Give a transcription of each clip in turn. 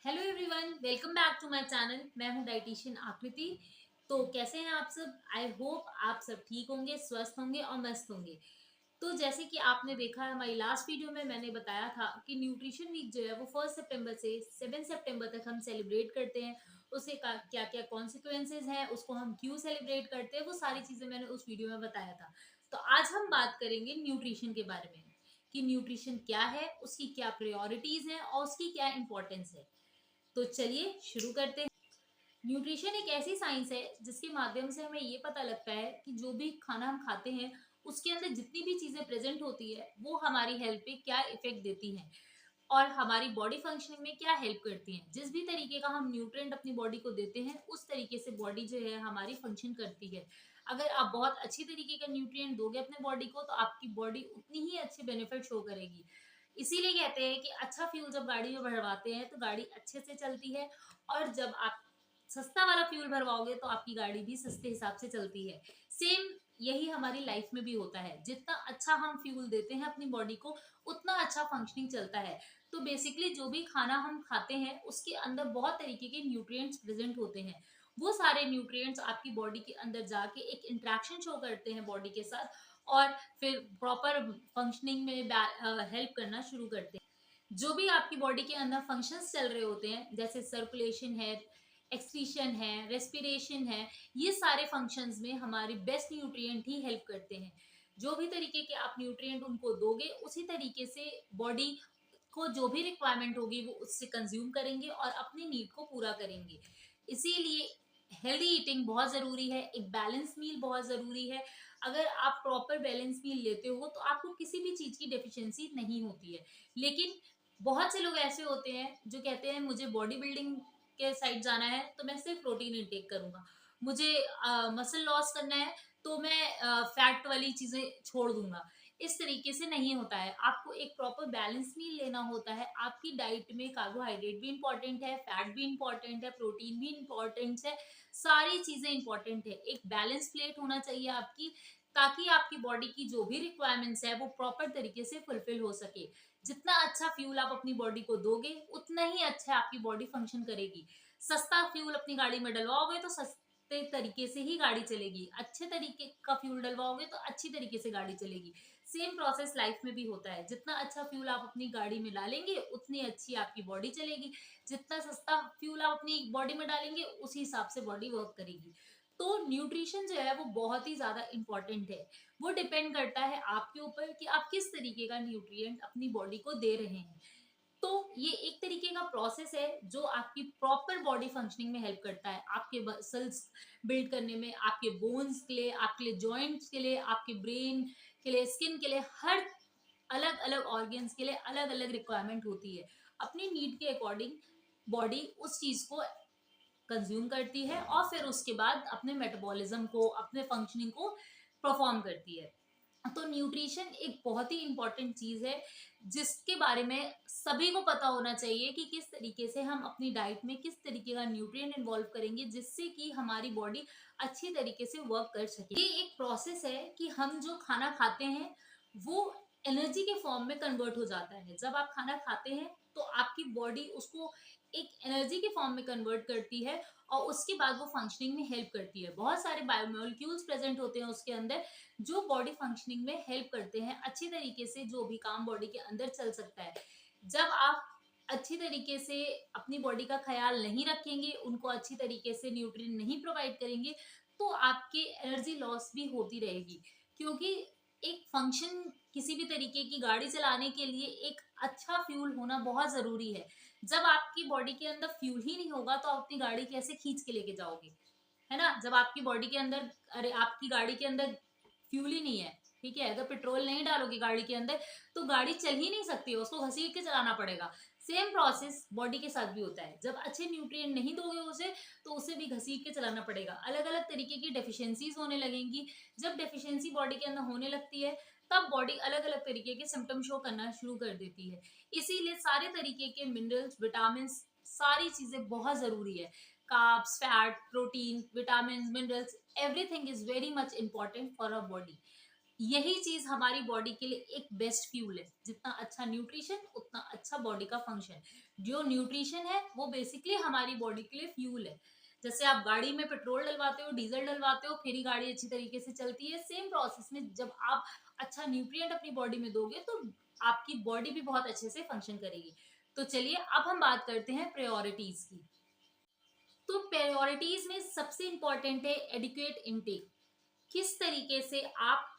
Hello everyone, welcome back to my channel. मैं हूं dietitian आकृति। तो कैसे हैं आप सब? आई होप आप सब ठीक होंगे, स्वस्थ होंगे और मस्त होंगे। तो जैसे कि आपने देखा है, हमारी लास्ट वीडियो में मैंने बताया था कि न्यूट्रिशन वीक जो है वो 1 सितंबर से 7 सितंबर तक हम सेलिब्रेट करते हैं। उसके क्या क्या कॉन्सिक्वेंसेज हैं, उसको हम क्यों सेलिब्रेट करते हैं, वो सारी चीजें मैंने उस वीडियो में बताया था। तो आज हम बात करेंगे न्यूट्रिशन के बारे में कि न्यूट्रिशन क्या है, उसकी क्या प्रायोरिटीज हैं और उसकी क्या इंपॉर्टेंस है। तो चलिए शुरू करते हैं। न्यूट्रिशन एक ऐसी साइंस है जिसके माध्यम से हमें ये पता लगता है कि जो भी खाना हम खाते हैं उसके अंदर जितनी भी चीजें प्रेजेंट होती है वो हमारी हेल्थ पे क्या इफेक्ट देती हैं और हमारी बॉडी फंक्शनिंग में क्या हेल्प करती हैं। जिस भी तरीके का हम न्यूट्रिएंट अपनी बॉडी को देते हैं उस तरीके से बॉडी जो है हमारी फंक्शन करती है। अगर आप बहुत अच्छी तरीके का न्यूट्रिएंट दोगे अपने बॉडी को तो आपकी बॉडी उतनी ही अच्छे बेनिफिट शो करेगी। इसीलिए कहते हैं कि अच्छा फ्यूल जब गाड़ी में भरवाते हैं तो गाड़ी अच्छे से चलती है, और जब आप सस्ता वाला फ्यूल भरवाओगे तो आपकी गाड़ी भी सस्ते हिसाब से चलती है। सेम यही हमारी लाइफ में भी होता है, जितना अच्छा हम फ्यूल देते हैं अपनी बॉडी को उतना अच्छा फंक्शनिंग चलता है। तो बेसिकली जो भी खाना हम खाते हैं उसके अंदर बहुत तरीके के न्यूट्रिएंट्स प्रेजेंट होते हैं। वो सारे न्यूट्रिएंट्स आपकी बॉडी के अंदर जाके एक इंटरेक्शन शो करते हैं बॉडी के साथ, और फिर प्रॉपर फंक्शनिंग में हेल्प करना शुरू करते हैं। जो भी आपकी बॉडी के अंदर फंक्शंस चल रहे होते हैं, जैसे सर्कुलेशन है, एक्सक्रीशन है, रेस्पिरेशन है, ये सारे फंक्शंस में हमारे बेस्ट न्यूट्रिएंट ही हेल्प करते हैं। जो भी तरीके के आप न्यूट्रिएंट उनको दोगे उसी तरीके से बॉडी को जो भी रिक्वायरमेंट होगी वो उससे कंज्यूम करेंगे और अपनी नीड को पूरा करेंगे। इसीलिए हेल्दी ईटिंग बहुत जरूरी है, एक बैलेंस मील बहुत जरूरी है। अगर आप प्रॉपर बैलेंस मील लेते हो तो आपको किसी भी चीज की डेफिशिएंसी नहीं होती है। लेकिन बहुत से लोग ऐसे होते हैं जो कहते हैं मुझे बॉडी बिल्डिंग के साइड जाना है तो मैं सिर्फ प्रोटीन इंटेक करूंगा, मुझे मसल लॉस करना है तो मैं फैट वाली चीजें छोड़ दूंगा। इस तरीके से नहीं होता है। आपको एक प्रॉपर बैलेंस मील लेना होता है। आपकी डाइट में कार्बोहाइड्रेट भी इंपॉर्टेंट है, फैट भी इंपॉर्टेंट है, प्रोटीन भी इंपॉर्टेंट है, सारी चीजें इंपॉर्टेंट है। एक बैलेंस प्लेट होना चाहिए आपकी, ताकि आपकी बॉडी की जो भी रिक्वायरमेंट्स है वो प्रॉपर तरीके से फुलफिल हो सके। जितना अच्छा फ्यूल आप अपनी बॉडी को दोगे उतना ही अच्छा आपकी बॉडी फंक्शन करेगी। सस्ता फ्यूल अपनी गाड़ी में डलवाओगे तो सस्ते तरीके से ही गाड़ी चलेगी, अच्छे तरीके का फ्यूल डलवाओगे तो अच्छी तरीके से गाड़ी चलेगी। सेम प्रोसेस लाइफ में भी होता है। जितना अच्छा फ्यूल आप अपनी गाड़ी में डालेंगे उतनी अच्छी आपकी बॉडी चलेगी। जितना सस्ता फ्यूल आप अपनी बॉडी में डालेंगे उसी हिसाब से बॉडी वर्क करेगी। तो न्यूट्रिशन जो है वो बहुत ही ज्यादा इंपॉर्टेंट है। वो डिपेंड करता है आपके ऊपर कि आप किस तरीके का न्यूट्रिएंट अपनी बॉडी को दे रहे हैं। तो ये एक तरीके का प्रोसेस है जो आपकी प्रॉपर बॉडी फंक्शनिंग में हेल्प करता है, आपके मसल्स बिल्ड करने में, आपके बोन्स के लिए, आपके लिए जॉइंट्स के लिए, आपके ब्रेन के लिए, स्किन के लिए, हर अलग अलग ऑर्गन्स के लिए अलग अलग रिक्वायरमेंट होती है। अपनी नीड के अकॉर्डिंग बॉडी उस चीज को कंज्यूम करती है और फिर उसके बाद अपने मेटाबॉलिज्म को, अपने फंक्शनिंग को परफॉर्म करती है। तो न्यूट्रिशन एक बहुत ही इंपॉर्टेंट चीज है जिसके बारे में सभी को पता होना चाहिए कि किस तरीके से हम अपनी डाइट में किस तरीके का न्यूट्रिएंट इन्वॉल्व करेंगे जिससे कि हमारी बॉडी अच्छी तरीके से वर्क कर सके। ये एक प्रोसेस है कि हम जो खाना खाते हैं वो एनर्जी के फॉर्म में कन्वर्ट हो जाता है। जब आप खाना खाते हैं तो आपकी बॉडी उसको एक एनर्जी के फॉर्म में कन्वर्ट करती है और उसके बाद वो फंक्शनिंग में हेल्प करती है। बहुत सारे बायोमोलिक्यूल्स प्रेजेंट होते हैं उसके अंदर जो बॉडी फंक्शनिंग में हेल्प करते हैं अच्छी तरीके से, जो भी काम बॉडी के अंदर चल सकता है। जब आप अच्छी तरीके से अपनी बॉडी का ख्याल नहीं रखेंगे, उनको अच्छी तरीके से न्यूट्रिएंट नहीं प्रोवाइड करेंगे तो आपके एनर्जी लॉस भी होती रहेगी। क्योंकि एक फंक्शन, किसी भी तरीके की गाड़ी चलाने के लिए एक अच्छा फ्यूल होना बहुत जरूरी है। जब आपकी बॉडी के अंदर फ्यूल ही नहीं होगा तो आप अपनी गाड़ी कैसे खींच के लेके जाओगे? है ना? जब आपकी बॉडी के अंदर, अरे आपकी गाड़ी के अंदर फ्यूल ही नहीं है, ठीक है, अगर पेट्रोल नहीं डालोगे गाड़ी के अंदर तो गाड़ी चल ही नहीं सकती है, उसको घसीट के चलाना पड़ेगा। सेम प्रोसेस बॉडी के साथ भी होता है। जब अच्छे न्यूट्रिएंट नहीं दोगे उसे तो उसे भी घसीट के चलाना पड़ेगा। अलग अलग तरीके की डेफिशिएंसीज होने लगेंगी। जब डेफिशिएंसी बॉडी के अंदर होने लगती है तब बॉडी अलग अलग तरीके के सिम्टम शो करना शुरू कर देती है। इसीलिए सारे तरीके के मिनरल्स, विटामिन, सारी चीजें बहुत जरूरी है। Carbs, fat, protein, vitamin, minerals, everything is very much important for our body। यही चीज हमारी बॉडी के लिए एक बेस्ट फ्यूल है। जितना अच्छा न्यूट्रिशन उतना अच्छा बॉडी का फंक्शन। जो न्यूट्रिशन है वो बेसिकली हमारी बॉडी के लिए फ्यूल है। जैसे आप गाड़ी में पेट्रोल डलवाते हो, डीजल डलवाते हो, फिर ही गाड़ी अच्छी तरीके से चलती है। सेम प्रोसेस में जब आप अच्छा न्यूट्रिएंट अपनी बॉडी में दोगे तो आपकी बॉडी भी बहुत अच्छे से फंक्शन करेगी। तो चलिए अब हम बात करते हैं प्रायोरिटीज की। तो प्रायोरिटीज में सबसे इंपॉर्टेंट है एडिक्वेट इनटेक। किस तरीके से आप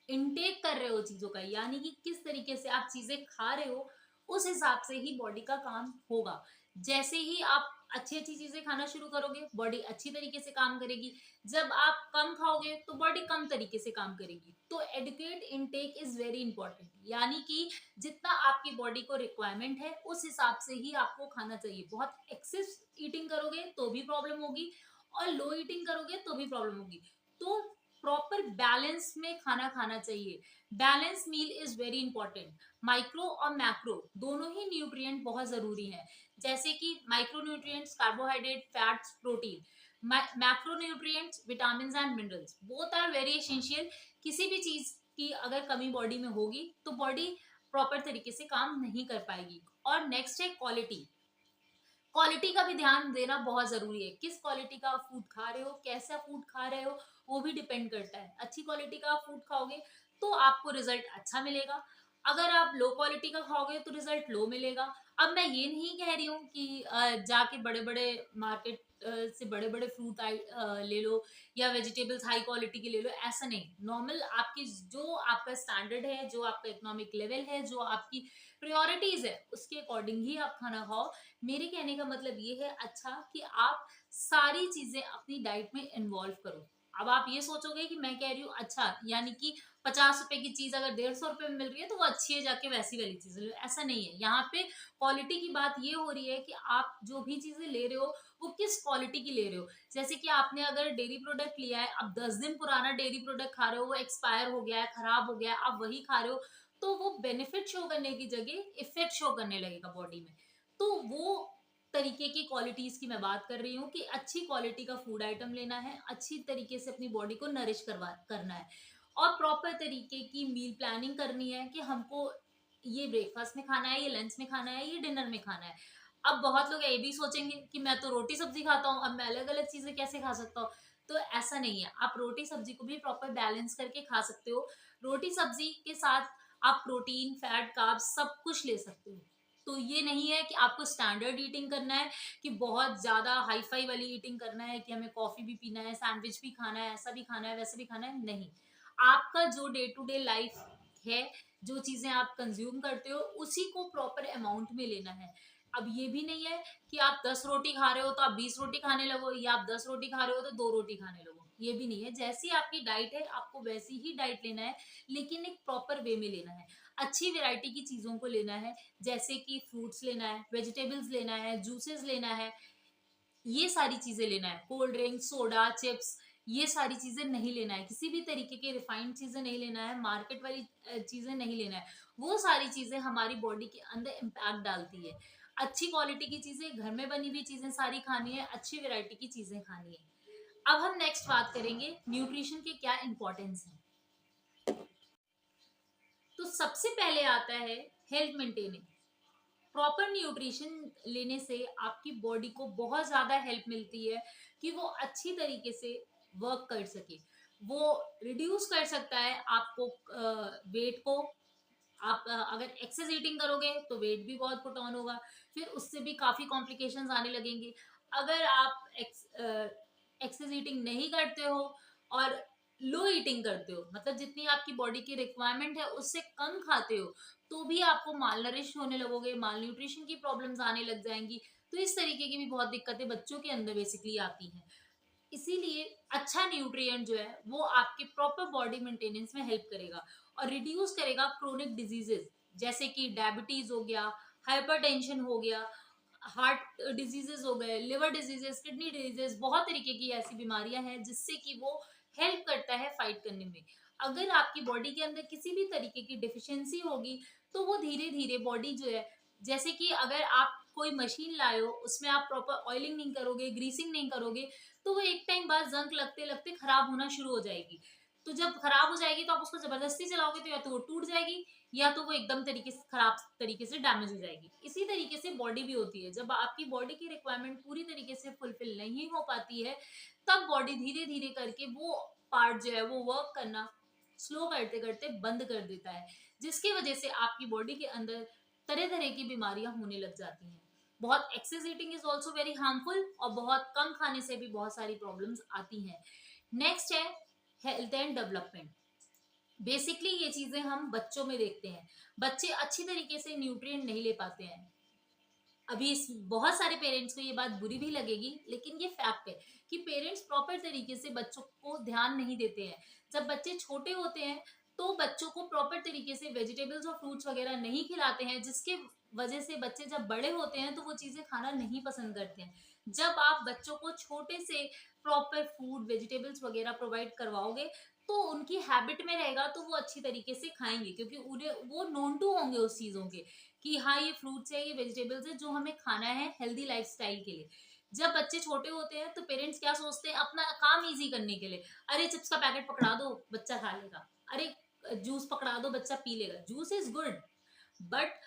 इनटेक कर रहे हो चीजों का, यानी कि किस तरीके से आप चीजें खा रहे हो, उस हिसाब से ही बॉडी का काम होगा। जैसे ही आप अच्छी अच्छी चीजें खाना शुरू करोगे बॉडी अच्छी तरीके से काम करेगी। जब आप कम खाओगे तो बॉडी कम तरीके से काम करेगी। तो adequate intake is very important, यानी कि जितना आपकी बॉडी को रिक्वायरमेंट है उस हिसाब से ही आपको खाना चाहिए। बहुत एक्सेस ईटिंग करोगे तो भी प्रॉब्लम होगी, और लो ईटिंग करोगे तो भी प्रॉब्लम होगी। तो प्रॉपर बैलेंस में खाना खाना चाहिए। Balance meal is very important. Micro और मैक्रो दोनों ही न्यूट्रिएंट बहुत जरूरी हैं। जैसे कि micro nutrients carbohydrate, fats, protein. Macro nutrients vitamin and minerals, both are very essential. किसी भी चीज की अगर कमी बॉडी में होगी तो बॉडी प्रॉपर तरीके से काम नहीं कर पाएगी। और नेक्स्ट है क्वालिटी। क्वालिटी का भी ध्यान देना बहुत जरूरी है। किस क्वालिटी का फूड खा रहे हो, कैसा फूड खा रहे हो, वो भी डिपेंड करता है। अच्छी क्वालिटी का फूड खाओगे तो आपको रिजल्ट अच्छा मिलेगा। अगर आप लो क्वालिटी का खाओगे तो रिजल्ट लो मिलेगा। अब मैं ये नहीं कह रही हूँ कि जाके बड़े बड़े मार्केट से बड़े बड़े फ्रूट ले लो, या वेजिटेबल्स हाई क्वालिटी के ले लो, ऐसा नहीं। नॉर्मल आपकी जो आपका स्टैंडर्ड है, जो आपका इकोनॉमिक लेवल है, जो आपकी प्रायोरिटीज है, उसके अकॉर्डिंग ही आप खाना खाओ। मेरे कहने का मतलब ये है अच्छा कि आप सारी चीजें अपनी डाइट में इन्वॉल्व करो। अब आप ये सोचोगे कि मैं कह रही हूँ अच्छा, यानी कि 50 रुपए की चीज अगर 150 रुपए में मिल रही है तो वो अच्छी है, जाके वैसी वाली चीजें लो, ऐसा नहीं है। यहाँ पे क्वालिटी की बात ये हो रही है कि आप जो भी चीजें ले रहे हो वो किस क्वालिटी की ले रहे हो। जैसे कि आपने अगर डेयरी प्रोडक्ट लिया है, अब 10 दिन पुराना डेयरी प्रोडक्ट खा रहे हो, वो एक्सपायर हो गया है, खराब हो गया है, आप वही खा रहे हो, तो वो बेनिफिट शो करने की जगह इफेक्ट शो करने लगेगा बॉडी में। तो वो तरीके की क्वालिटीज की मैं बात कर रही हूँ कि अच्छी क्वालिटी का फूड आइटम लेना है, अच्छी तरीके से अपनी बॉडी को नरिश करना है, और प्रॉपर तरीके की मील प्लानिंग करनी है कि हमको ये ब्रेकफास्ट में खाना है, ये लंच में खाना है, ये डिनर में खाना है। अब बहुत लोग ये भी सोचेंगे कि मैं तो रोटी सब्जी खाता हूँ, अब मैं अलग अलग चीजें कैसे खा सकता हूँ। तो ऐसा नहीं है, आप रोटी सब्जी को भी प्रॉपर बैलेंस करके खा सकते हो। रोटी सब्जी के साथ आप प्रोटीन, फैट, कार्ब्स सब कुछ ले सकते हो। तो ये नहीं है कि आपको स्टैंडर्ड ईटिंग करना है, कि बहुत ज्यादा हाई फाई वाली ईटिंग करना है, कि हमें कॉफी भी पीना है, सैंडविच भी खाना है, ऐसा भी खाना है, वैसा भी खाना है। नहीं, आपका जो डे टू डे लाइफ है, जो चीजें आप कंज्यूम करते हो, उसी को प्रॉपर अमाउंट में लेना है। अब ये भी नहीं है कि आप 10 रोटी खा रहे हो तो आप 20 रोटी खाने लगो, या आप 10 रोटी खा रहे हो तो 2 रोटी खाने लगो। ये भी नहीं है। जैसी आपकी डाइट है आपको वैसी ही डाइट लेना है, लेकिन एक प्रॉपर वे में लेना है। अच्छी वैरायटी की चीजों को लेना है, जैसे कि फ्रूट्स लेना है, वेजिटेबल्स लेना है, जूसेस लेना है, ये सारी चीजें लेना है। कोल्ड ड्रिंक, सोडा, चिप्स, ये सारी चीजें नहीं लेना है। किसी भी तरीके के रिफाइंड चीजें नहीं लेना है, मार्केट वाली चीजें नहीं लेना है। वो सारी चीजें हमारी बॉडी के अंदर इम्पैक्ट डालती है। अच्छी क्वालिटी की चीजें, घर में बनी हुई चीजें सारी खानी है, अच्छी वेराइटी की चीजें खानी है। अब हम नेक्स्ट बात करेंगे न्यूट्रिशन के क्या इंपॉर्टेंस है। तो सबसे पहले आता है हेल्थ मेंटेनिंग। प्रॉपर न्यूट्रिशन लेने से आपकी बॉडी को बहुत ज्यादा हेल्प मिलती है कि वो अच्छी तरीके से वर्क कर सके। वो रिड्यूस कर सकता है आपको वेट को। आप अगर एक्सेस ईटिंग करोगे तो वेट भी बहुत पुट ऑन होगा, फिर उससे भी काफी कॉम्प्लिकेशंस आने लगेंगे। अगर आप एक्सेस ईटिंग नहीं करते हो और लो ईटिंग करते हो, मतलब जितनी आपकी बॉडी की रिक्वायरमेंट है उससे कम खाते हो, तो भी आपको माल नरिश होने लगोगे, माल न्यूट्रिशन की प्रॉब्लम्स आने लग जाएंगी। तो इस तरीके की भी बहुत दिक्कतें बच्चों के अंदर बेसिकली आती हैं। इसीलिए अच्छा न्यूट्रिएंट जो है वो आपके प्रॉपर बॉडी मेंटेनेंस में हेल्प करेगा और रिड्यूस करेगा क्रोनिक डिजीजेस, जैसे कि डायबिटीज हो गया, हाइपरटेंशन हो गया, हार्ट डिजीजेस हो गए, लिवर डिजीजेस, किडनी डिजीजेस, बहुत तरीके की ऐसी बीमारियां हैं जिससे कि वो हेल्प करता है फाइट करने में। अगर आपकी बॉडी के अंदर किसी भी तरीके की डिफिशियंसी होगी तो वो धीरे धीरे बॉडी जो है, जैसे कि अगर आप कोई मशीन लाए हो, उसमें आप प्रॉपर ऑयलिंग नहीं करोगे, ग्रीसिंग नहीं करोगे, तो वो एक टाइम बाद जंग लगते लगते खराब होना शुरू हो जाएगी। तो जब खराब हो जाएगी तो आप उसको जबरदस्ती चलाओगे तो या तो वो टूट जाएगी या तो वो एकदम तरीके से खराब तरीके से डैमेज हो जाएगी। इसी तरीके से बॉडी भी होती है, जब आपकी बॉडी की रिक्वायरमेंट पूरी तरीके से फुलफिल नहीं हो पाती है तब बॉडी धीरे धीरे करके वो पार्ट जो है वो वर्क करना स्लो करते करते बंद कर देता है, जिसकी वजह से आपकी बॉडी के अंदर तरह तरह की बीमारियां होने लग जाती हैं। बहुत excess eating is also very harmful, और बहुत कम खाने से भी बहुत सारी प्रॉब्लम्स आती हैं। नेक्स्ट है हेल्थ एंड डेवलपमेंट। बेसिकली ये चीजें हम बच्चों में देखते हैं, बच्चे अच्छी तरीके से न्यूट्रिएंट नहीं ले पाते हैं। अभी इस बहुत सारे पेरेंट्स को ये बात बुरी भी लगेगी, लेकिन ये फैक्ट है कि पेरेंट्स प्रॉपर तरीके से बच्चों को ध्यान नहीं देते हैं। जब बच्चे छोटे होते हैं तो बच्चों को प्रॉपर तरीके से वेजिटेबल्स और फ्रूट्स वगैरह नहीं खिलाते हैं, जिसके वजह से बच्चे जब बड़े होते हैं तो वो चीजें खाना नहीं पसंद करते हैं। जब आप बच्चों को छोटे से प्रॉपर फूड वेजिटेबल्स वगैरह प्रोवाइड करवाओगे तो उनकी हैबिट में रहेगा, तो वो अच्छी तरीके से खाएंगे, क्योंकि उन्हें वो नोन टू होंगे उस चीजों के कि हाँ ये फ्रूट्स है, ये वेजिटेबल्स है जो हमें खाना है हेल्दी लाइफस्टाइल के लिए। जब बच्चे छोटे होते हैं तो पेरेंट्स क्या सोचते हैं, अपना काम इजी करने के लिए, अरे चिप्स का पैकेट पकड़ा दो बच्चा खा लेगा, अरे जूस पकड़ा दो बच्चा पी लेगा। जूस इज गुड, बट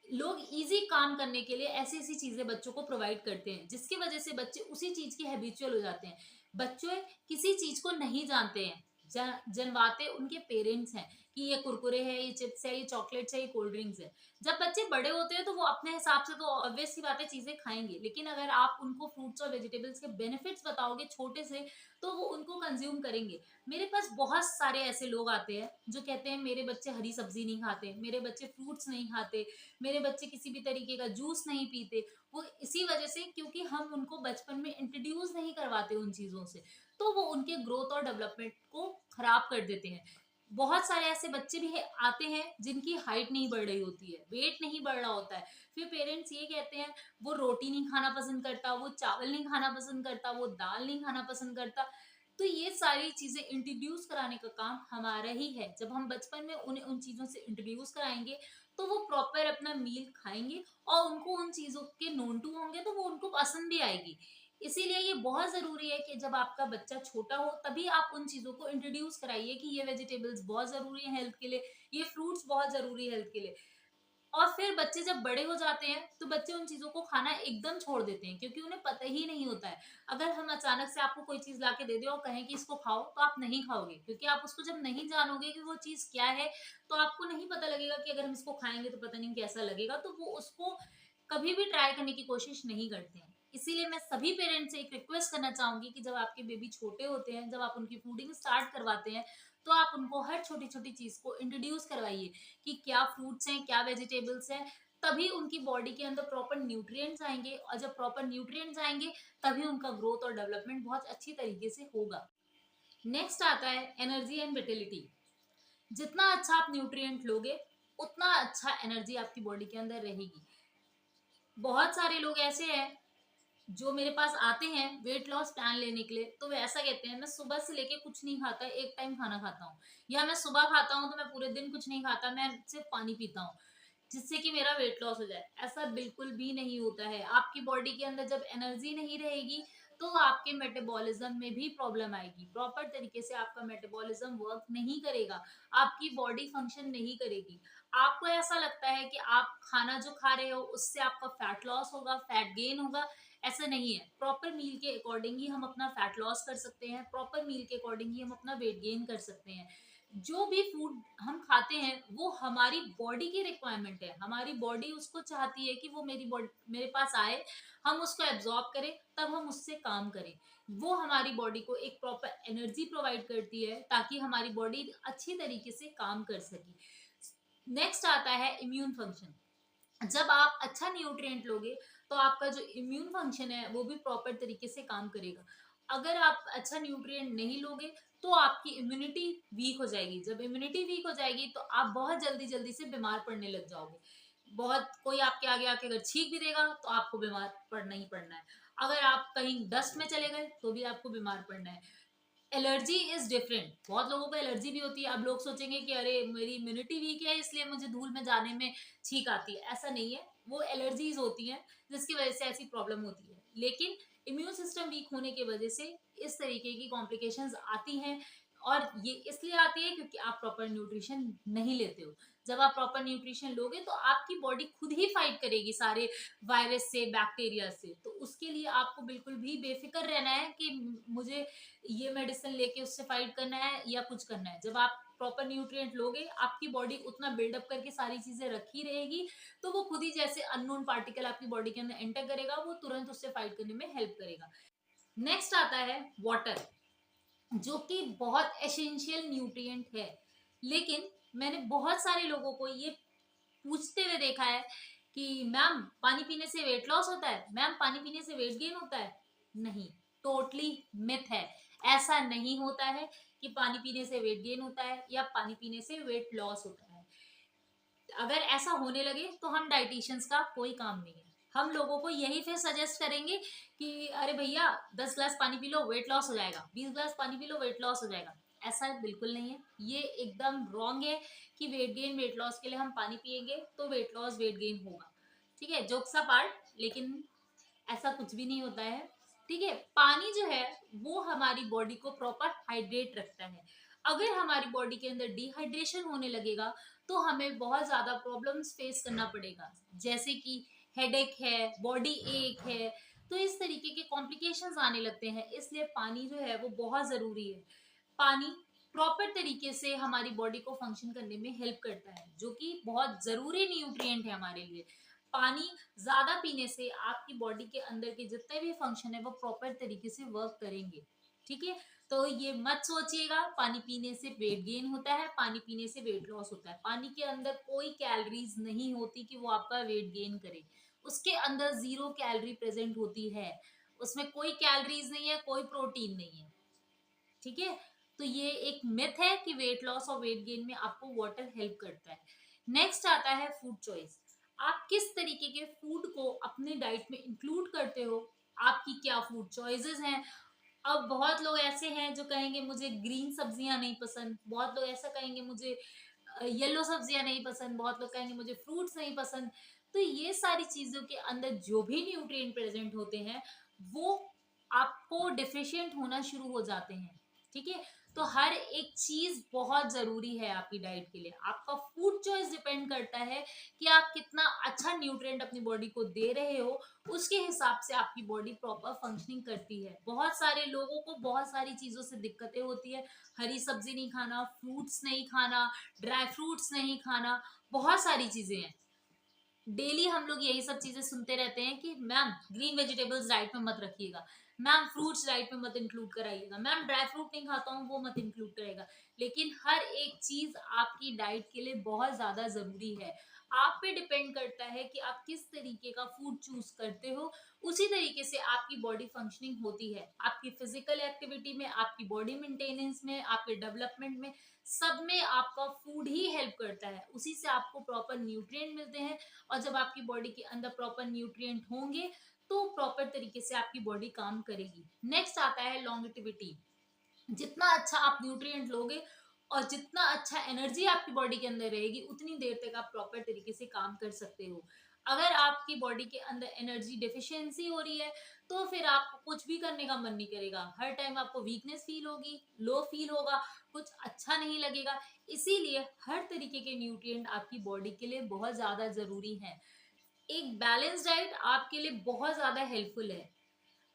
लोग इजी काम करने के लिए ऐसी ऐसी चीजें बच्चों को प्रोवाइड करते हैं, जिसकी वजह से बच्चे उसी चीज के हैबिचुअल हो जाते हैं। बच्चे किसी चीज को नहीं जानते हैं, जनवाते उनके पेरेंट्स हैं कि ये कुरकुरे है, ये चिप्स है, ये चॉकलेट्स है, ये कोल्ड ड्रिंक्स है। जब बच्चे बड़े होते हैं तो वो अपने हिसाब से तो ऑब्वियस सी बातें चीजें खाएंगे, लेकिन अगर आप उनको फ्रूट्स और वेजिटेबल्स के बेनिफिट्स बताओगे छोटे से तो वो उनको कंज्यूम करेंगे। मेरे पास बहुत सारे ऐसे लोग आते हैं जो कहते हैं मेरे बच्चे हरी सब्जी नहीं खाते, मेरे बच्चे फ्रूट्स नहीं खाते, मेरे बच्चे किसी भी तरीके का जूस नहीं पीते। वो इसी वजह से क्योंकि हम उनको बचपन में इंट्रोड्यूस नहीं करवाते उन चीजों से, तो वो उनके ग्रोथ और डेवलपमेंट को खराब कर देते हैं। बहुत सारे ऐसे बच्चे भी आते हैं जिनकी हाइट नहीं बढ़ रही होती है, वेट नहीं बढ़ रहा होता है, फिर पेरेंट्स ये कहते हैं वो रोटी नहीं खाना पसंद करता, वो चावल नहीं खाना पसंद करता, वो दाल नहीं खाना पसंद करता। तो ये सारी चीजें इंट्रोड्यूस कराने का काम हमारा ही है। जब हम बचपन में उन्हें उन चीजों से इंट्रोड्यूस कराएंगे तो वो प्रॉपर अपना मील खाएंगे और उनको उन चीजों के नोन टू होंगे तो वो उनको पसंद भी आएगी। इसीलिए ये बहुत जरूरी है कि जब आपका बच्चा छोटा हो तभी आप उन चीजों को इंट्रोड्यूस कराइए कि ये वेजिटेबल्स बहुत जरूरी है हेल्थ के लिए, ये फ्रूट्स बहुत जरूरी है हेल्थ के लिए। और फिर बच्चे जब बड़े हो जाते हैं तो बच्चे उन चीजों को खाना एकदम छोड़ देते हैं, क्योंकि उन्हें पता ही नहीं होता है। अगर हम अचानक से आपको कोई चीज ला के दे दे और कहें कि इसको खाओ तो आप नहीं खाओगे, क्योंकि आप उसको जब नहीं जानोगे कि वो चीज क्या है तो आपको नहीं पता लगेगा कि अगर हम इसको खाएंगे तो पता नहीं कैसा लगेगा, तो वो उसको कभी भी ट्राई करने की कोशिश नहीं करते हैं। इसीलिए मैं सभी पेरेंट्स से एक रिक्वेस्ट करना चाहूंगी कि जब आपके बेबी छोटे होते हैं, जब आप उनकी फूडिंग स्टार्ट करवाते हैं, तो आप उनको हर छोटी छोटी चीज को इंट्रोड्यूस करवाइए कि क्या फ्रूट्स हैं, क्या वेजिटेबल्स हैं। तभी उनकी बॉडी के अंदर प्रॉपर न्यूट्रिएंट्स आएंगे, और जब प्रॉपर न्यूट्रिएंट्स आएंगे तभी उनका ग्रोथ और डेवलपमेंट बहुत अच्छी तरीके से होगा। नेक्स्ट आता है एनर्जी एंड विटिलिटी। जितना अच्छा आप न्यूट्रिएंट लोगे उतना अच्छा एनर्जी आपकी बॉडी के अंदर रहेगी। बहुत सारे लोग ऐसे हैं जो मेरे पास आते हैं वेट लॉस प्लान लेने के लिए, तो वे ऐसा कहते हैं मैं सुबह से लेके कुछ नहीं खाता, एक टाइम खाना खाता हूँ, या मैं सुबह खाता हूँ तो मैं पूरे दिन कुछ नहीं खाता, मैं सिर्फ पानी पीता हूँ जिससे कि मेरा वेट लॉस हो जाए। ऐसा बिल्कुल भी नहीं होता है। आपकी बॉडी के अंदर जब एनर्जी नहीं रहेगी तो आपके मेटाबॉलिज्म में भी प्रॉब्लम आएगी, प्रॉपर तरीके से आपका मेटाबॉलिज्म वर्क नहीं करेगा, आपकी बॉडी फंक्शन नहीं करेगी। आपको ऐसा लगता है कि आप खाना जो खा रहे हो उससे आपका फैट लॉस होगा, फैट गेन होगा। ऐसा नहीं है। प्रॉपर मील के अकॉर्डिंग ही हम अपना फैट लॉस कर सकते हैं, प्रॉपर मील के अकॉर्डिंग ही हम अपना वेट गेन कर सकते हैं। जो भी फूड हम खाते हैं वो हमारी बॉडी की रिक्वायरमेंट है, हमारी बॉडी उसको चाहती है कि वो मेरी बॉडी मेरे पास आए, हम उसको एब्जॉर्ब करें, तब हम उससे काम करें। वो हमारी बॉडी को एक प्रॉपर एनर्जी प्रोवाइड करती है ताकि हमारी बॉडी अच्छी तरीके से काम कर सके। नेक्स्ट आता है इम्यून फंक्शन। जब आप अच्छा न्यूट्रिएंट लोगे तो आपका जो इम्यून फंक्शन है वो भी प्रॉपर तरीके से काम करेगा। अगर आप अच्छा न्यूट्रिएंट नहीं लोगे तो आपकी इम्यूनिटी वीक हो जाएगी। जब इम्यूनिटी वीक हो जाएगी तो आप बहुत जल्दी जल्दी से बीमार पड़ने लग जाओगे। बहुत कोई आपके आगे आके अगर छींक भी देगा तो आपको बीमार पड़ना ही पड़ना है। अगर आप कहीं डस्ट में चले गए तो भी आपको बीमार पड़ना है। Allergy is different. बहुत लोगों को एलर्जी भी होती है। अब लोग सोचेंगे कि अरे मेरी इम्यूनिटी वीक है इसलिए मुझे धूल में जाने में छींक आती है, ऐसा नहीं है। वो एलर्जीज होती हैं जिसकी वजह से ऐसी प्रॉब्लम होती है, लेकिन इम्यून सिस्टम वीक होने की वजह से इस तरीके की कॉम्प्लिकेशंस आती हैं। और ये इसलिए आती है क्योंकि आप प्रॉपर न्यूट्रिशन नहीं लेते हो। जब आप प्रॉपर न्यूट्रिशन लोगे तो आपकी बॉडी खुद ही फाइट करेगी सारे वायरस से, बैक्टीरिया से। तो उसके लिए आपको बिल्कुल भी बेफिक्र रहना है कि मुझे ये मेडिसिन लेके उससे फाइट करना है या कुछ करना है। जब आप प्रॉपर न्यूट्रिएंट लोगे, आपकी बॉडी उतना बिल्डअप करके सारी चीजें रखी रहेगी, तो वो खुद ही जैसे अननोन पार्टिकल आपकी बॉडी के अंदर एंटर करेगा, वो तुरंत उससे फाइट करने में हेल्प करेगा। नेक्स्ट आता है वाटर, जो कि बहुत एसेंशियल न्यूट्रिएंट है। लेकिन मैंने बहुत सारे लोगों को ये पूछते हुए देखा है कि मैम पानी पीने से वेट लॉस होता है, मैम पानी पीने से वेट गेन होता है। नहीं, टोटली मिथ है। ऐसा नहीं होता है कि पानी पीने से वेट गेन होता है या पानी पीने से वेट लॉस होता है। अगर ऐसा होने लगे तो हम डाइटिशियंस का कोई काम नहीं है। हम लोगों को यही फिर सजेस्ट करेंगे कि अरे भैया 10 ग्लास पानी पी लो वेट लॉस हो जाएगा, 20 ग्लास पानी पी लो वेट लॉस हो जाएगा। ऐसा बिल्कुल नहीं है, ये एकदम रॉन्ग है कि वेट गेन वेट लॉस के लिए हम पानी पिएंगे तो वेट लॉस वेट गेन होगा। ठीक है, जोक्स अपार्ट, लेकिन ऐसा कुछ भी नहीं होता है। ठीक है, पानी जो है वो हमारी बॉडी को प्रॉपर हाइड्रेट रखता है। अगर हमारी बॉडी के अंदर डिहाइड्रेशन होने लगेगा तो हमें बहुत ज्यादा प्रॉब्लम्स फेस करना पड़ेगा, जैसे कि हेडेक है, बॉडी एक है। तो इस तरीके के कॉम्प्लिकेशंस आने लगते हैं। इसलिए पानी जो है वो बहुत जरूरी है। पानी प्रॉपर तरीके से हमारी बॉडी को फंक्शन करने में हेल्प करता है, जो कि बहुत जरूरी न्यूट्रिएंट है हमारे लिए। पानी ज्यादा पीने से आपकी बॉडी के अंदर के जितने भी फंक्शन है वो प्रॉपर तरीके से वर्क करेंगे। ठीक है, तो ये मत सोचिएगा पानी पीने से वेट गेन होता है, पानी पीने से वेट लॉस होता है। पानी के अंदर कोई कैलोरीज नहीं होती कि वो आपका वेट गेन करे। उसके अंदर 0 कैलोरी प्रेजेंट होती है। उसमें कोई कैलोरीज नहीं है, कोई प्रोटीन नहीं है। ठीक है, तो ये एक मिथ है कि वेट लॉस और वेट गेन में आपको वाटर हेल्प करता है। नेक्स्ट आता है फूड चॉइस। आप किस तरीके के फूड को अपने डाइट में इंक्लूड करते हो, आपकी क्या फूड चॉइसेस हैं। अब बहुत लोग ऐसे हैं जो कहेंगे मुझे ग्रीन सब्जियां नहीं पसंद, बहुत लोग ऐसा कहेंगे मुझे येलो सब्जियां नहीं पसंद, बहुत लोग कहेंगे मुझे फ्रूट्स नहीं पसंद। तो ये सारी चीजों के अंदर जो भी न्यूट्रिएंट प्रेजेंट होते हैं वो आपको डिफिशिएंट होना शुरू हो जाते हैं। ठीक है, तो हर एक चीज बहुत जरूरी है आपकी डाइट के लिए। आपका फूड चॉइस डिपेंड करता है कि आप कितना अच्छा न्यूट्रिएंट अपनी बॉडी को दे रहे हो। उसके हिसाब से आपकी बॉडी प्रॉपर फंक्शनिंग करती है। बहुत सारे लोगों को बहुत सारी चीजों से दिक्कतें होती है। हरी सब्जी नहीं खाना, फ्रूट्स नहीं खाना, ड्राई फ्रूट्स नहीं खाना, बहुत सारी चीजें हैं। डेली हम लोग यही सब चीजें सुनते रहते हैं कि मैम ग्रीन वेजिटेबल्स डाइट में मत रखिएगा, मैम फ्रूट्स डाइट में मत इंक्लूड कराइएगा, मैम ड्राई फ्रूट नहीं खाता हूँ वो मत इंक्लूड करेगा। लेकिन हर एक चीज आपकी डाइट के लिए बहुत ज्यादा जरूरी है। आप पे डिपेंड करता है कि आप किस तरीके का फूड चूज करते हो। उसी तरीके से आपकी बॉडी फंक्शनिंग होती है। आपकी फिजिकल एक्टिविटी में, आपकी बॉडी मेंटेनेंस में, आपके डेवलपमेंट में, सब में आपका फूड ही हेल्प करता है। उसी से आपको प्रॉपर न्यूट्रिएंट मिलते हैं। और जब आपकी बॉडी के अंदर प्रॉपर न्यूट्रिएंट होंगे तो प्रॉपर तरीके से आपकी बॉडी काम करेगी। नेक्स्ट आता है लॉन्गेटिविटी। जितना अच्छा आप न्यूट्रिएंट लोगे और जितना अच्छा एनर्जी आपकी बॉडी के अंदर रहेगी, उतनी देर तक आप प्रॉपर तरीके से काम कर सकते हो। अगर आपकी बॉडी के अंदर एनर्जी डिफिशियंसी हो रही है तो फिर आपको कुछ भी करने का मन नहीं करेगा। हर टाइम आपको वीकनेस फील होगी, लो फील होगा, कुछ अच्छा नहीं लगेगा। इसीलिए हर तरीके के न्यूट्रिएंट आपकी बॉडी के लिए बहुत ज्यादा जरूरी है। एक बैलेंस डाइट आपके लिए बहुत ज्यादा हेल्पफुल है।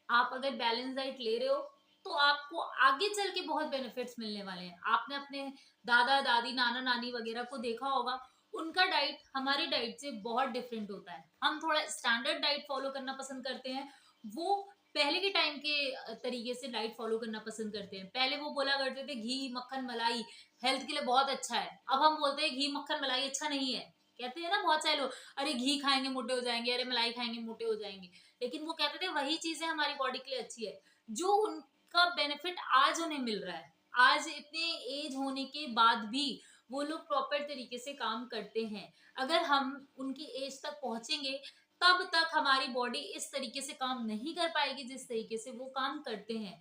आप अगर बैलेंस डाइट ले रहे हो तो आपको आगे चल के बहुत बेनिफिट्स मिलने वाले हैं। आपने अपने दादा दादी नाना नानी वगैरह को देखा होगा, उनका डाइट हमारे डाइट से बहुत डिफरेंट होता है। हम थोड़ा स्टैंडर्ड डाइट फॉलो करना पसंद करते हैं, वो पहले के टाइम के तरीके से डाइट फॉलो करना पसंद करते हैं। पहले वो बोला करते थे घी मक्खन मलाई हेल्थ के लिए बहुत अच्छा है, अब हम बोलते हैं घी मक्खन मलाई अच्छा नहीं है। कहते हैं ना बहुत सारे लोग, अरे घी खाएंगे मोटे हो जाएंगे, अरे मलाई खाएंगे मोटे हो जाएंगे। लेकिन वो कहते थे वही चीजें हमारी बॉडी के लिए अच्छी है, जो उनका बेनिफिट आज उन्हें मिल रहा है। आज इतने एज होने के बाद भी वो लोग प्रॉपर तरीके से काम करते हैं। अगर हम उनकी एज तक पहुंचेंगे तब तक हमारी बॉडी इस तरीके से काम नहीं कर पाएगी जिस तरीके से वो काम करते हैं।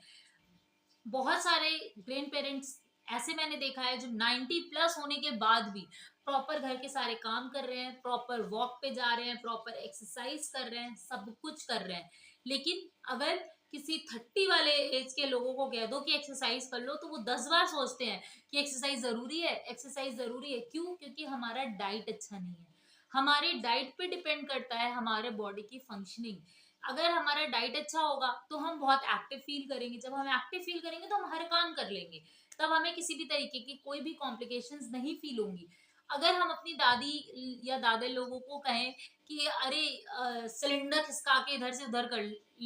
बहुत सारे ग्रैंड पेरेंट्स ऐसे मैंने देखा है जो 90+ होने के बाद भी प्रॉपर घर के सारे काम कर रहे हैं, प्रॉपर वॉक पे जा रहे हैं, प्रॉपर एक्सरसाइज कर रहे हैं, सब कुछ कर रहे हैं। लेकिन अगर किसी 30 वाले एज के लोगों को कह दो कि एक्सरसाइज कर लो, तो वो 10 बार सोचते हैं कि एक्सरसाइज जरूरी है, एक्सरसाइज जरूरी है। क्यों? क्योंकि हमारा डाइट अच्छा नहीं है। हमारी डाइट पे डिपेंड करता है हमारे बॉडी की फंक्शनिंग। अगर हमारा डाइट अच्छा होगा तो हम बहुत एक्टिव फील करेंगे। जब हम एक्टिव फील करेंगे तो हम हर काम कर लेंगे, तब हमें किसी भी तरीके की कोई भी कॉम्प्लिकेशंस नहीं फील होंगी। अगर हम अपनी दादी या दादा लोगों को कहें कि अरे सिलेंडर खिसका के इधर से उधर कर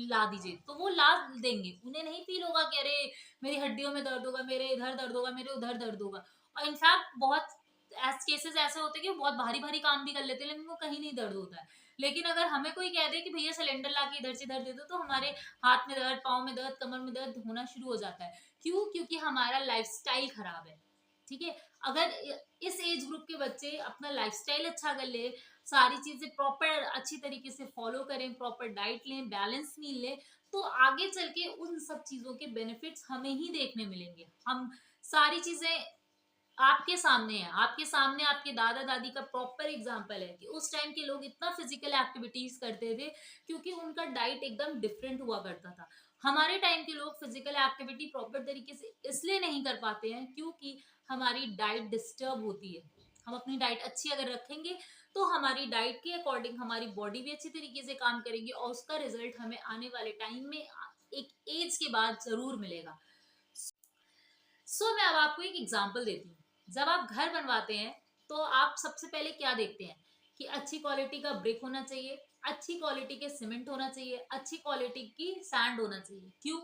ला दीजिए, तो वो ला देंगे। उन्हें नहीं फील होगा कि अरे मेरी हड्डियों में दर्द होगा, मेरे इधर दर्द होगा, मेरे उधर दर्द होगा। और इनफैक्ट बहुत केसेस ऐसे होते हैं कि वो बहुत भारी भारी काम भी कर लेते हैं लेकिन वो कहीं नहीं दर्द होता है। लेकिन अगर हमें कोई कह दे कि भैया सिलेंडर ला के इधर से इधर दे दो, तो हमारे हाथ में दर्द, पाँव में दर्द, कमर में दर्द होना शुरू हो जाता है। क्यों? क्योंकि हमारा लाइफस्टाइल खराब है। ठीक है? अगर इस एज ग्रुप के बच्चे अपना लाइफस्टाइल अच्छा कर ले, सारी चीजें प्रॉपर अच्छी तरीके से फॉलो करें, प्रॉपर डाइट लें, बैलेंस मील लें, तो आगे चल के उन सब चीजों के बेनिफिट्स हमें ही देखने मिलेंगे। हम सारी चीजें आपके सामने है, आपके सामने आपके दादा दादी का प्रॉपर एग्जाम्पल है कि उस टाइम के लोग इतना फिजिकल एक्टिविटीज करते थे क्योंकि उनका डाइट एकदम डिफरेंट हुआ करता था। हमारे टाइम के लोग फिजिकल एक्टिविटी प्रॉपर तरीके से इसलिए नहीं कर पाते हैं क्योंकि हमारी डाइट डिस्टर्ब होती है। हम अपनी डाइट अच्छी अगर रखेंगे तो हमारी डाइट के अकॉर्डिंग हमारी बॉडी भी अच्छी तरीके से काम करेगी और उसका रिजल्ट हमें आने वाले टाइम में एक एज के बाद जरूर मिलेगा। मैं अब आपको एक एग्जांपल देती हूँ। जब आप घर बनवाते हैं तो आप सबसे पहले क्या देखते हैं कि अच्छी क्वालिटी का ब्रिक होना चाहिए, अच्छी क्वालिटी के सीमेंट होना चाहिए, अच्छी क्वालिटी की सैंड होना चाहिए। क्यों?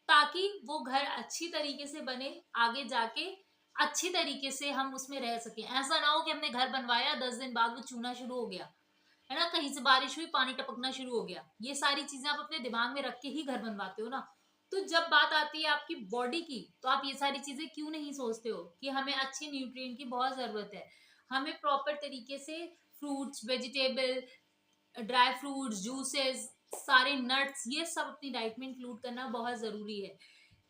ताकि वो घर अच्छी तरीके से बने, आगे जाके अच्छी तरीके से हम उसमें रह सकें। ऐसा ना हो कि हमने घर बनवाया 10 दिन बाद वो चूना शुरू हो गया, है ना, कहीं से बारिश हुई पानी टपकना शुरू हो गया। ये सारी चीजें आप अपने दिमाग में रख के ही घर बनवाते हो ना। तो जब बात आती है आपकी बॉडी की, तो आप ये सारी चीजें क्यों नहीं सोचते हो कि हमें अच्छे न्यूट्रिएंट की बहुत जरूरत है। हमें प्रॉपर तरीके से fruits, vegetable, dry fruits, juices, सारे नट्स, ये सब अपनी डाइट में इंक्लूड करना बहुत जरूरी है।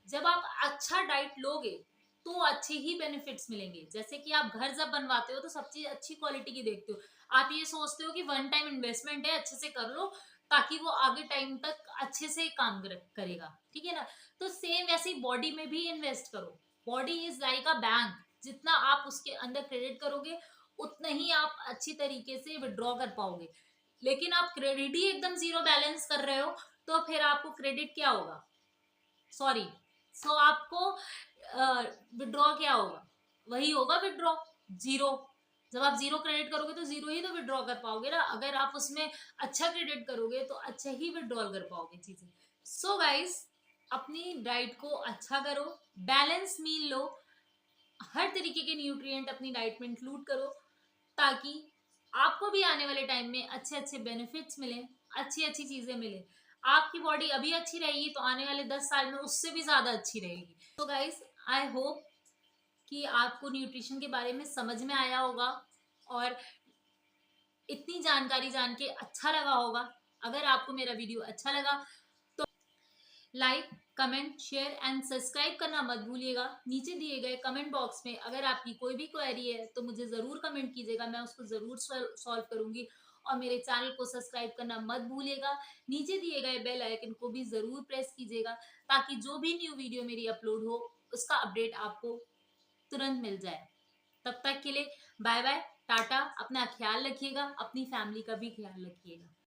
जब आप अच्छा डाइट लोगे तो अच्छे ही बेनिफिट्स मिलेंगे। जैसे कि आप घर जब बनवाते हो तो सब चीज अच्छी क्वालिटी की देखते हो। आप ये सोचते हो कि वन टाइम इन्वेस्टमेंट है, अच्छे से कर लो ताकि वो आगे टाइम तक अच्छे से काम करेगा। ठीक है ना? तो सेम वैसे ही बॉडी में भी इन्वेस्ट करो। Body is like a bank. जितना आप उसके अंदर क्रेडिट करोगे उतना ही आप अच्छी तरीके से विड्रॉ कर पाओगे। लेकिन आप क्रेडिट ही एकदम जीरो बैलेंस कर रहे हो तो फिर आपको क्रेडिट क्या होगा? सॉरी, आपको विड्रॉ क्या होगा? वही होगा विड्रॉ, जीरो। जब आप जीरो क्रेडिट करोगे तो जीरो ही तो विड्रॉ कर पाओगे ना। अगर आप उसमें अच्छा क्रेडिट करोगे तो अच्छा ही विड्रॉल कर पाओगे चीजें। गाइस, अपनी डाइट को अच्छा करो, बैलेंस मील लो, हर तरीके के न्यूट्रिएंट अपनी डाइट में इंक्लूड करो ताकि आपको भी आने वाले टाइम में अच्छे अच्छे बेनिफिट्स मिले, अच्छी अच्छी चीजें मिले। आपकी बॉडी अभी अच्छी रहेगी तो आने वाले 10 साल में उससे भी ज्यादा अच्छी रहेगी। तो गाइस, आई होप कि आपको न्यूट्रिशन के बारे में समझ में आया होगा और इतनी जानकारी जान के अच्छा लगा होगा। अगर आपको मेरा वीडियो अच्छा लगा तो like, comment, share and subscribe करना मत भूलिएगा। नीचे दिए गए कमेंट बॉक्स में अगर आपकी कोई भी क्वेरी है तो मुझे ज़रूर कमेंट कीजिएगा, मैं उसको ज़रूर सॉल्व करूंगी। और मेरे चैनल को सब्सक्राइब करना मत भूलिएगा। नीचे दिए गए बेल आइकन को भी ज़रूर प्रेस कीजिएगा ताकि जो भी न्यू वीडियो मेरी अपलोड हो उसका अपडेट आपको तुरंत मिल जाए। तब तक के लिए बाय बाय, टाटा। अपना ख्याल रखिएगा, अपनी फैमिली का भी ख्याल रखिएगा।